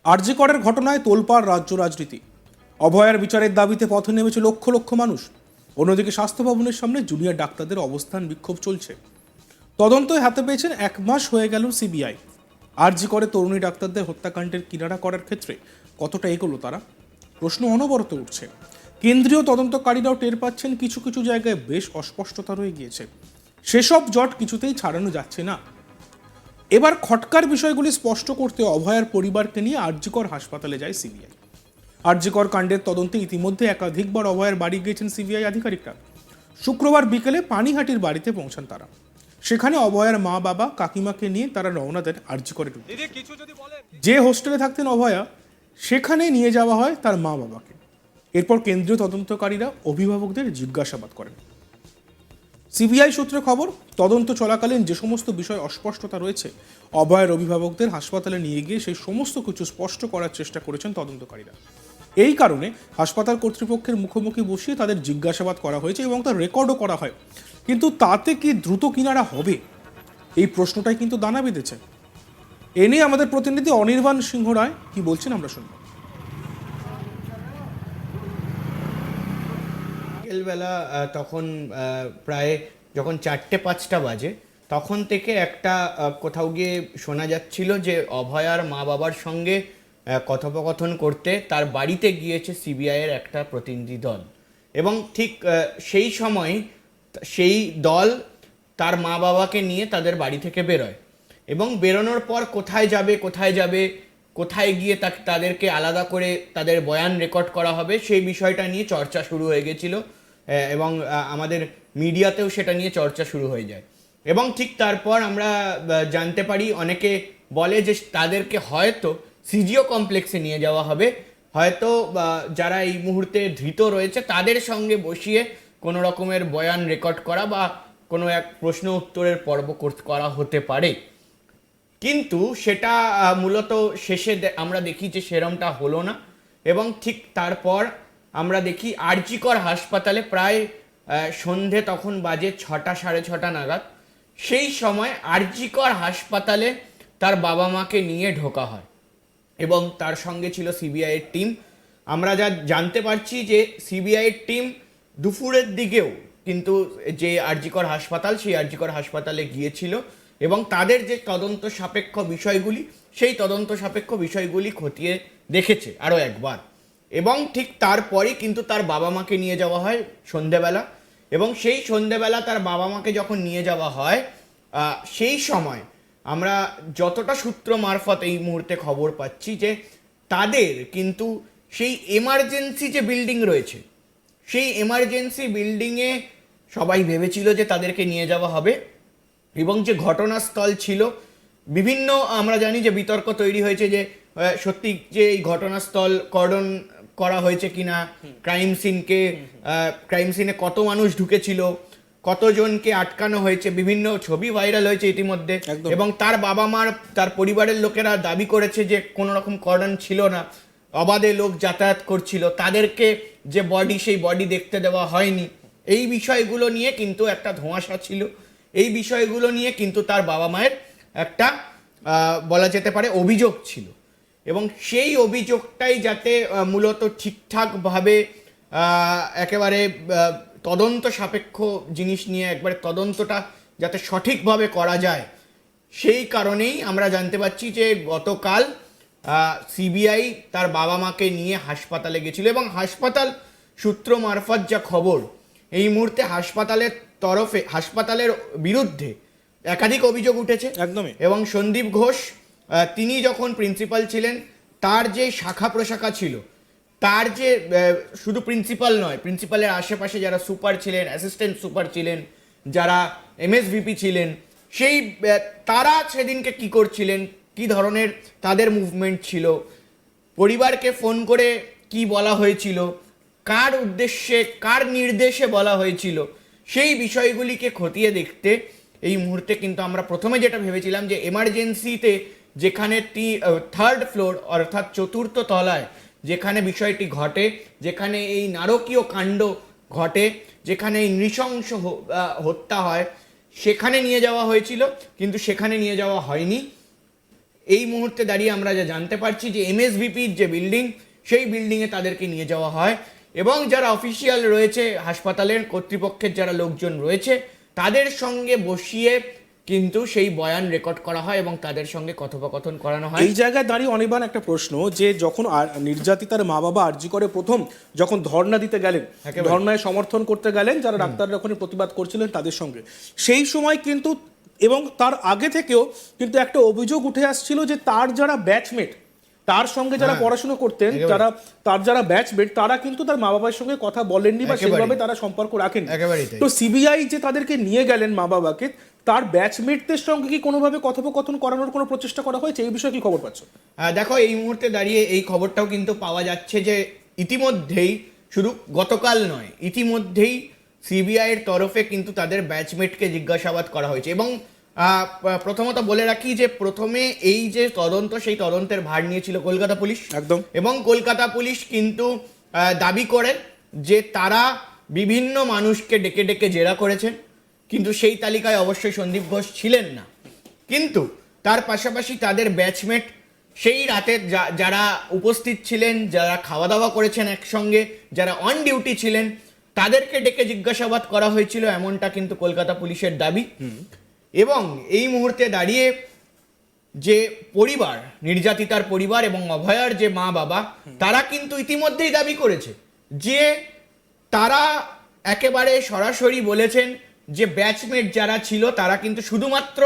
আরজি করের ঘটনায় তোলপাড় রাজ্য রাজনীতি। অভয়ার বিচারের দাবিতে পথে নেমেছে লক্ষ লক্ষ মানুষ। অন্যদিকে স্বাস্থ্য ভবনের সামনে জুনিয়র ডাক্তারদের অবস্থান বিক্ষোভ চলছে। তদন্ত হাতে পেয়েছেন 1 মাস হয়ে গেল সিবিআই। আরজি করে তরুণী ডাক্তারদের হত্যাকাণ্ডের কিনারা করার ক্ষেত্রে কতটা এগোলো তারা, প্রশ্ন অনবরত উঠছে। কেন্দ্রীয় তদন্তকারীরাও টের পাচ্ছেন কিছু কিছু জায়গায় বেশ অস্পষ্টতা রয়ে গিয়েছে। সেসব জট কিছুতেই ছাড়ানো যাচ্ছে না। এবার খটকার বিষয়গুলি স্পষ্ট করতে অভয়ার পরিবারকে নিয়ে আরজিকর হাসপাতালে যায় সিবিআই। আরজিকর কাণ্ডের তদন্তে ইতিমধ্যে একাধিকবার অভয়ার বাড়ি গিয়েছেন সিবিআই আধিকারিকরা। শুক্রবার বিকেলে পানিহাটির বাড়িতে পৌঁছান তারা। সেখানে অভয়ার মা বাবা কাকিমাকে নিয়ে তারা রওনা দেন আরজিকরের উদ্দেশ্যে। যে হোস্টেলে থাকতেন অভয়া, সেখানে নিয়ে যাওয়া হয় তার মা বাবাকে। এরপর কেন্দ্রীয় তদন্তকারীরা অভিভাবকদের জিজ্ঞাসাবাদ করেন। সিবিআই সূত্রে খবর, তদন্ত চলাকালীন যে সমস্ত বিষয় অস্পষ্টতা রয়েছে, অভয়ের অভিভাবকদের হাসপাতালে নিয়ে গিয়ে সেই সমস্ত কিছু স্পষ্ট করার চেষ্টা করেছেন তদন্তকারীরা। এই কারণে হাসপাতাল কর্তৃপক্ষের মুখোমুখি বসিয়ে তাদের জিজ্ঞাসাবাদ করা হয়েছে এবং তার রেকর্ডও করা হয়। কিন্তু তাতে কি দ্রুত কিনারা হবে, এই প্রশ্নটাই কিন্তু দানা বেঁধেছে। এ নিয়ে আমাদের প্রতিনিধি অনির্বাণ সিংহ রায় কি বলছেন আমরা শুনব। বিকেলবেলা তখন প্রায় যখন 4-5টা বাজে, তখন থেকে একটা কোথাও গিয়ে শোনা যাচ্ছিল যে অভয়ার মা বাবার সঙ্গে কথোপকথন করতে তার বাড়িতে গিয়েছে সিবিআইয়ের একটা প্রতিনিধি দল। এবং ঠিক সেই সময় সেই দল তার মা বাবাকে নিয়ে তাদের বাড়ি থেকে বেরোয় এবং বেরোনোর পর কোথায় যাবে, কোথায় গিয়ে তাদেরকে আলাদা করে তাদের বয়ান রেকর্ড করা হবে, সেই বিষয়টা নিয়ে চর্চা শুরু হয়ে গেছিল এবং আমাদের মিডিয়াতেও সেটা নিয়ে চর্চা শুরু হয়ে যায়। এবং ঠিক তারপর আমরা জানতে পারি, অনেকে বলে যে তাদেরকে হয়তো সিজিও কমপ্লেক্সে নিয়ে যাওয়া হবে, হয়তো যারা এই মুহূর্তে ধৃত রয়েছে তাদের সঙ্গে বসিয়ে কোনো রকমের বয়ান রেকর্ড করা বা কোনো এক প্রশ্ন উত্তরের পর্ব করা হতে পারে। কিন্তু সেটা মূলত শেষে আমরা দেখি যে সেরমটা হলো না। এবং ঠিক তারপর আমরা দেখি আরজিকর হাসপাতালে প্রায় সন্ধে তখন বাজে 6টা 6:30 নাগাদ। সেই সময় আরজিকর হাসপাতালে তার বাবা মাকে নিয়ে ঢোকা হয় এবং তার সঙ্গে ছিল সিবিআইয়ের টিম। আমরা যা জানতে পারছি যে সিবিআইয়ের টিম দুপুরের দিকেও কিন্তু যে আরজিকর হাসপাতাল, সেই আরজিকর হাসপাতালে গিয়েছিল এবং তাদের যে তদন্ত সাপেক্ষ বিষয়গুলি, সেই তদন্ত সাপেক্ষ বিষয়গুলি খতিয়ে দেখেছে আরও একবার। এবং ঠিক তারপরই কিন্তু তার বাবা মাকে নিয়ে যাওয়া হয় সন্ধেবেলা। এবং সেই সন্ধেবেলা তার বাবা মাকে যখন নিয়ে যাওয়া হয়, সেই সময় আমরা যতটা সূত্র মারফত এই মুহূর্তে খবর পাচ্ছি যে তাদের কিন্তু সেই এমার্জেন্সি যে বিল্ডিং রয়েছে, সেই এমার্জেন্সি বিল্ডিংয়ে সবাই ভেবেছিল যে তাদেরকে নিয়ে যাওয়া হবে। এবং যে ঘটনাস্থল ছিল, বিভিন্ন আমরা জানি যে বিতর্ক তৈরি হয়েছে যে সত্যি যে এই ঘটনাস্থল কর্ডন করা হয়েছে কিনা, ক্রাইম সিনে কত মানুষ ঢুকেছিল, কতজনকে আটকানো হয়েছে, বিভিন্ন ছবি ভাইরাল হয়েছে ইতিমধ্যে। এবং তার বাবা মার, তার পরিবারের লোকেরা দাবি করেছে যে কোনো রকম কর্ডন ছিল না, অবাধে লোক যাতায়াত করছিল, তাদেরকে যে বডি, সেই বডি দেখতে দেওয়া হয়নি। এই বিষয়গুলো নিয়ে কিন্তু একটা ধোঁয়াশা ছিল। এই বিষয়গুলো নিয়ে কিন্তু তার বাবা মায়ের একটা বলা যেতে পারে অভিযোগ ছিল। এবং সেই অভিযোগটাই যাতে মূলত ঠিকঠাকভাবে একেবারে তদন্ত সাপেক্ষ জিনিস নিয়ে একবারে তদন্তটা যাতে সঠিকভাবে করা যায়, সেই কারণেই আমরা জানতে পারছি যে গতকাল সিবিআই তার বাবা মাকে নিয়ে হাসপাতালে গেছিল। এবং হাসপাতাল সূত্র মারফত যা খবর, এই মুহূর্তে হাসপাতালের বিরুদ্ধে একাধিক অভিযোগ উঠেছে। একদমই। এবং সন্দীপ ঘোষ, তিনি যখন প্রিন্সিপাল ছিলেন, তার যে শাখা প্রশাখা ছিল, তার যে শুধু প্রিন্সিপাল নয়, প্রিন্সিপালের আশেপাশে যারা সুপার ছিলেন, অ্যাসিস্ট্যান্ট সুপার ছিলেন, যারা এমএসভিপি ছিলেন, সেই তারা সেদিনকে কি করছিলেন, কি ধরনের তাদের মুভমেন্ট ছিল, পরিবারকে ফোন করে কি বলা হয়েছিল, কার উদ্দেশ্যে, কার নির্দেশে বলা হয়েছিল, সেই বিষয়গুলিকে খতিয়ে দেখতে এই মুহূর্তে কিন্তু আমরা প্রথমে যেটা ভেবেছিলাম যে এমার্জেন্সিতে, যেখানে 3rd ফ্লোর অর্থাৎ 4র্থ তলায় যেখানে বিষয়টি ঘটে, যেখানে এই নারকীয় কাণ্ড ঘটে, যেখানে এই নৃশংস হত্যা হয়, সেখানে নিয়ে যাওয়া হয়েছিল, কিন্তু সেখানে নিয়ে যাওয়া হয়নি। এই মুহূর্তে দাঁড়িয়ে আমরা যা জানতে পারছি যে এমএসভিপির যে বিল্ডিং, সেই বিল্ডিংয়ে তাদেরকে নিয়ে যাওয়া হয় এবং যারা অফিসিয়াল রয়েছে হাসপাতালের কর্তৃপক্ষের যারা লোকজন রয়েছে তাদের সঙ্গে বসিয়ে কিন্তু সেই বয়ান রেকর্ড করা হয় এবং তাদের সঙ্গে কথোপকথন করানো হয়। এই জায়গায় দাঁড়িয়ে অনির্বাণ একটা প্রশ্ন, যে যখন নির্যাতিতার মা বাবা আরজি করে প্রথম যখন ধর্ণা দিতে গেলেন, একেবারে। ধর্ণায় সমর্থন করতে গেলেন যারা ডাক্তাররা ওখানে প্রতিবাদ করছিলেন তাদের সঙ্গে, সেই সময় কিন্তু এবং তার আগে থেকেও কিন্তু একটা অভিযোগ উঠে আসছিল যে তার যারা ব্যাচমেট, তার সঙ্গে যারা পড়াশোনা করতেন, তার যারা ব্যাচমেট, তারা কিন্তু তার মা বাবার সঙ্গে কথা বলেননি বা একেবারেই। সেইভাবে তারা সম্পর্ক রাখেন। একেবারেই তাই। তো সিবিআই যে তাদেরকে নিয়ে গেলেন মা বাবাকে, তার ব্যাচমেটদের সঙ্গে কি কোনোভাবে কথোপকথন করানোর কোনো প্রচেষ্টা করা হয়েছে? এই বিষয়ে কি খবর পাচ্ছ? দেখো, এই মুহূর্তে দাঁড়িয়ে এই খবরটাও কিন্তু পাওয়া যাচ্ছে যে ইতিমধ্যেই, শুধু গতকাল নয়, ইতিমধ্যেই সিবিআই এর তরফে কিন্তু তাদের ব্যাচমেটকে জিজ্ঞাসাবাদ করা হয়েছে এবং প্রথমত বলে রাখি যে প্রথমে এই যে তদন্ত, সেই তদন্তের ভার নিয়েছিল কলকাতা পুলিশ। একদম। এবং কলকাতা পুলিশ কিন্তু দাবি করে যে তারা বিভিন্ন মানুষকে ডেকে ডেকে জেরা করেছেন, কিন্তু সেই তালিকায় অবশ্যই সন্দীপ ঘোষ ছিলেন না। কিন্তু তার পাশাপাশি তাদের ব্যাচমেট, সেই রাতে যারা উপস্থিত ছিলেন, যারা খাওয়া দাওয়া করেছেন একসঙ্গে, যারা অন ডিউটি ছিলেন, তাদেরকে ডেকে জিজ্ঞাসাবাদ করা হয়েছিল, এমনটা কিন্তু কলকাতা পুলিশের দাবি। এবং এই মুহূর্তে দাঁড়িয়ে যে পরিবার, নির্যাতিতার পরিবার এবং অভয়ার যে মা বাবা, তারা কিন্তু ইতিমধ্যেই দাবি করেছে যে তারা একেবারে সরাসরি বলেছেন যে ব্যাচমেট যারা ছিল তারা কিন্তু শুধুমাত্র,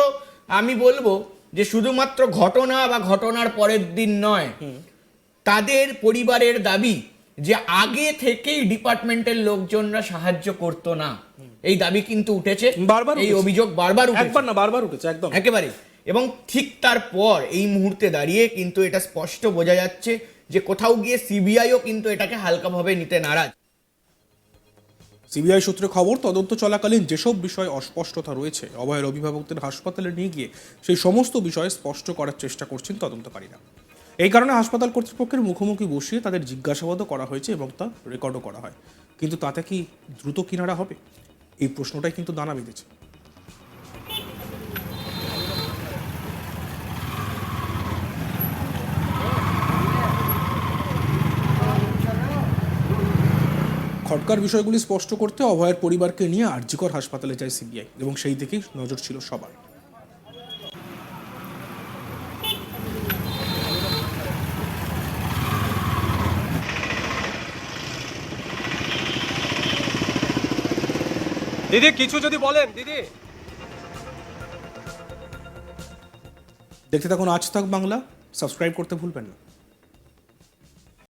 আমি বলবো যে শুধুমাত্র ঘটনা বা ঘটনার পরের দিন নয়, তাদের পরিবারের দাবি যে আগে থেকেই ডিপার্টমেন্টের লোকজনরা সাহায্য করতো না। এই দাবি কিন্তু উঠেছে, বারবার এই উঠেছে। অভিযোগ বারবার উঠেছে, একবার না বারবার উঠেছে, একদম একেবারে। এবং ঠিক তারপর এই মুহূর্তে দাঁড়িয়ে কিন্তু এটা স্পষ্ট বোঝা যাচ্ছে যে কোথাও গিয়ে সিবিআইও কিন্তু এটাকে হালকাভাবে নিতে নারাজ। সিবিআই সূত্রে খবর, তদন্ত চলাকালীন যেসব বিষয়ে অস্পষ্টতা রয়েছে অভয়ের অভিভাবকদের হাসপাতালে নিয়ে গিয়ে সেই সমস্ত বিষয়ে স্পষ্ট করার চেষ্টা করছেন তদন্তকারীরা। এই কারণে হাসপাতাল কর্তৃপক্ষের মুখোমুখি বসিয়ে তাদের জিজ্ঞাসাবাদও করা হয়েছে এবং তা রেকর্ডও করা হয়। কিন্তু তাতে কি দ্রুত কিনারা হবে, এই প্রশ্নটাই কিন্তু দানা বেঁধেছে। খটকার বিষয়গুলি স্পষ্ট করতে অভয়ের পরিবারকে নিয়ে আরজিকর হাসপাতালে যায় সিবিআই এবং সেই দিকেই নজর ছিল সবার। দিদি কিছু যদি বলেন দিদি। দেখতে থাকুন আজ তাক বাংলা, সাবস্ক্রাইব করতে ভুলবেন না।